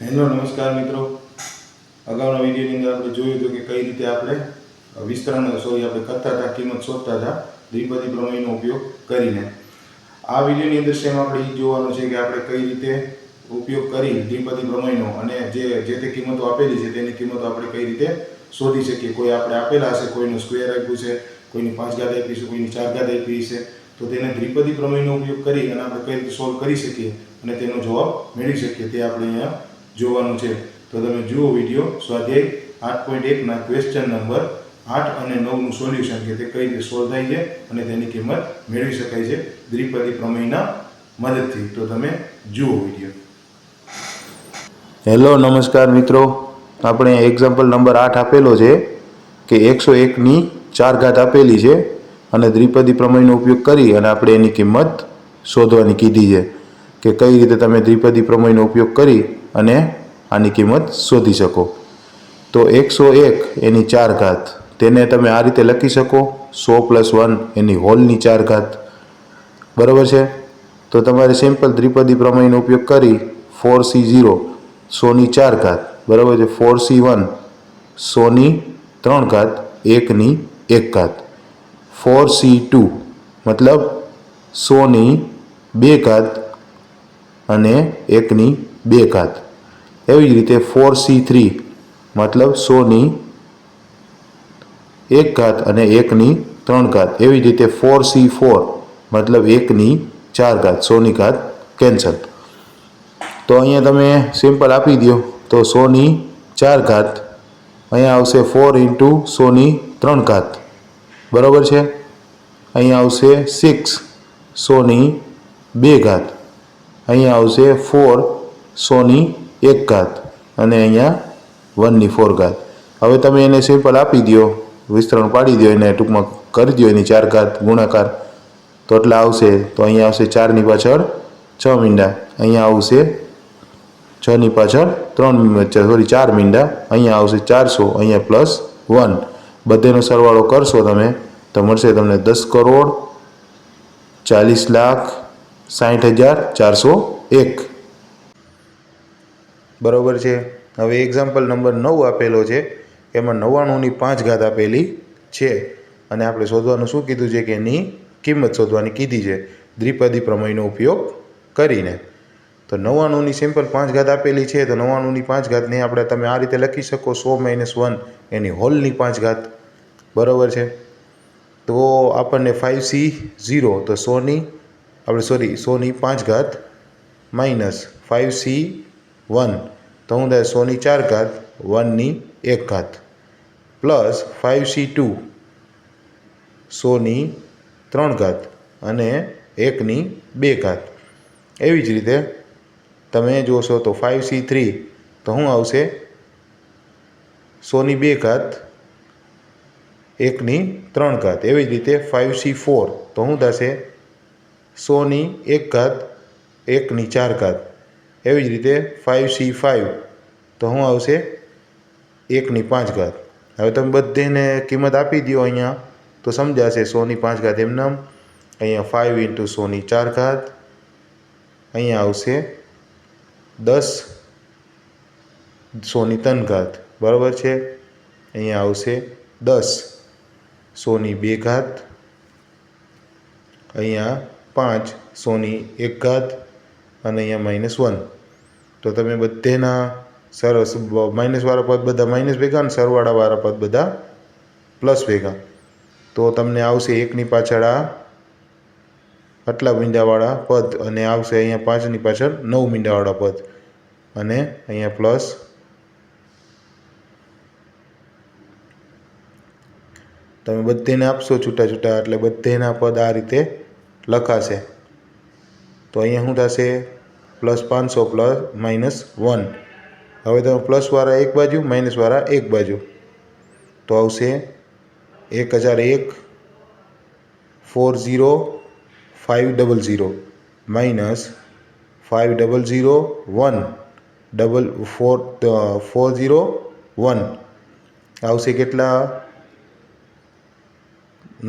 Hello નમસ્કાર મિત્રો। અગાઉના વિડીયોની અંદર આપણે જોયું હતું કે કઈ રીતે આપણે આપણે કરતા હતા, કિંમત શોધતા હતા દ્વિપદી પ્રમેયનો ઉપયોગ કરીને। આ વિડીયોની અંદર સેમ આપણે એ જોવાનું છે કે આપણે કઈ રીતે ઉપયોગ કરી દ્વિપદી પ્રમેયનો અને જે તે કિંમતો આપેલી છે તેની કિંમતો આપણે કઈ રીતે શોધી શકીએ। કોઈ આપણે આપેલા હશે, કોઈનું સ્ક્વેર આપ્યું છે, કોઈની 5 ઘાત આપી છે, કોઈની 4 ઘાત આપી છે, તો તેને દ્વિપદી પ્રમેયનો ઉપયોગ કરી અને આપણે કઈ રીતે સોલ્વ કરી શકીએ અને તેનો જવાબ મેળવી શકીએ તે આપણે અહીંયા જોવાનું છે। તો તમે જુઓ વિડીયો। સ્વાધ્યાય 8.1 ના ક્વેશ્ચન નંબર 8 અને 9 નું સોલ્યુશન કે તે કઈ રીતે સોલ્વ થાય છે અને તેની કિંમત મેળવી શકાય છે દ્વિપદી પ્રમેયના મદદથી। તો તમે જુઓ વિડીયો। હેલો નમસ્કાર મિત્રો। આપણે એક્ઝામ્પલ નંબર 8 આપેલો છે કે 101 ની 4 ઘાત આપેલી છે અને દ્વિપદી પ્રમેયનો ઉપયોગ કરી અને આપણે એની કિંમત શોધવાની કીધી છે કે કઈ રીતે તમે દ્વિપદી પ્રમેયનો ઉપયોગ કરી અને આની કિંમત શોધી શકો। તો 101 એની 4 ઘાત તેને તમે આ રીતે લખી શકો 100 + 1 એની હોલની 4 ઘાત, બરાબર છે। તો તમારે સિમ્પલ દ્વિપદી પ્રમેયનો ઉપયોગ કરી 4c0 100 ની 4 ઘાત, બરાબર છે, 4c1 100 ની 3 ઘાત 1 ની 1 ઘાત, 4c2 મતલબ 100 ની 2 ઘાત અને 1 ની 2 ઘાત। એવી જ રીતે 4c3 મતલબ 100 ની 1 ઘાત અને 1 ની 3 ઘાત। એવી જ રીતે 4c4 મતલબ 1 ની 4 ઘાત, 100 ની ઘાત કેન્સલ। તો અહીંયા તમે સિમ્પલ આપી દો તો 100 ની 4 ઘાત અહીંયા આવશે 4 × 100 ની 3 ઘાત, બરાબર છે। અહીંયા આવશે 6 100 ની 2 ઘાત, અહીંયા આવશે 4 100 ની 1 ઘાત અને અહીંયા 1 ની 4 ઘાત। હવે તમે એને સિમ્પલ આપી દો, વિસ્તરણ પાડી દો, એને ટૂંકમાં કરી દો એની 4 ઘાત ગુણાકાર, તો એટલે આવશે તો અહીંયા આવશે 4 ની પાછળ 6 મીંડા, અહીંયા આવશે 6 ની પાછળ 4 મીંડા, અહીંયા આવશે 400, અહીંયા +1, બધેનો સરવાળો કરશો તમે તો મળશે તમને 10,40,60,401, બરાબર છે। હવે એક્ઝામ્પલ નંબર 9 આપેલો છે, એમાં 99 ની 5 ઘાત આપેલી છે અને આપણે શોધવાનું શું કીધું છે કે એની કિંમત શોધવાની કીધી છે દ્વિપદી પ્રમેયનો ઉપયોગ કરીને। તો 99 ની સિમ્પલ 5 ઘાત આપેલી છે, તો 99 ની 5 ઘાતને આપણે તમે આ રીતે લખી શકો 100 - 1 એની હોલની 5 ઘાત, બરાબર છે। તો આપણને 5c0 તો 100 ની 5 ઘાત માઇનસ 5c1 તો શું થાય 100 ની 4 ઘાત 1 ની 1 ઘાત પ્લસ 5c2 100 ની 3 ઘાત અને 1 ની 2 ઘાત। એવી જ રીતે તમે જોશો તો 5c3 તો શું આવશે 100 ની 2 ઘાત 1 ની 3 ઘાત। એવી જ રીતે 5c4 તો શું થશે 100 ની 1 ઘાત 1 ની 4 ઘાત। એવી જ રીતે 5c5 તો શું આવશે 1 ની 5 ઘાત। હવે તમે બધેને કિંમત આપી દો અહીંયા તો સમજાશે 100 ની 5 ઘાત એમને અહીંયા 5 × 100 ની 4 ઘાત, અહીંયા આવશે 10 100 ની 3 ઘાત, બરાબર છે। અહીંયા આવશે 10 100 ની 2 ઘાત, અહીંયા 5 100 ની 1 ઘાત અને અહીંયા -1। તો તમે બધેના માઇનસવાળા પદ બધા માઇનસ ભેગા અને સરવાળાવાળા પદ બધા પ્લસ ભેગા, તો તમને આવશે 1 ની પાછળ આટલા મીંડાવાળા પદ અને આવશે અહીંયા 5 ની પાછળ 9 મીંડાવાળા પદ અને અહીંયા પ્લસ, તમે બધેને આપશો છૂટા છૂટા એટલે બધેના પદ આ રીતે લખાશે। તો અહીંયા શું થશે +500 + -1। હવે તમે પ્લસવાળા એક બાજુ માઇનસવાળા એક બાજુ, તો આવશે 1001 40500 -5001 401 આવશે કેટલા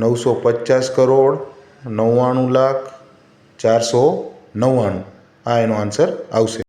950,99,499, આ એનો આન્સર આવશે।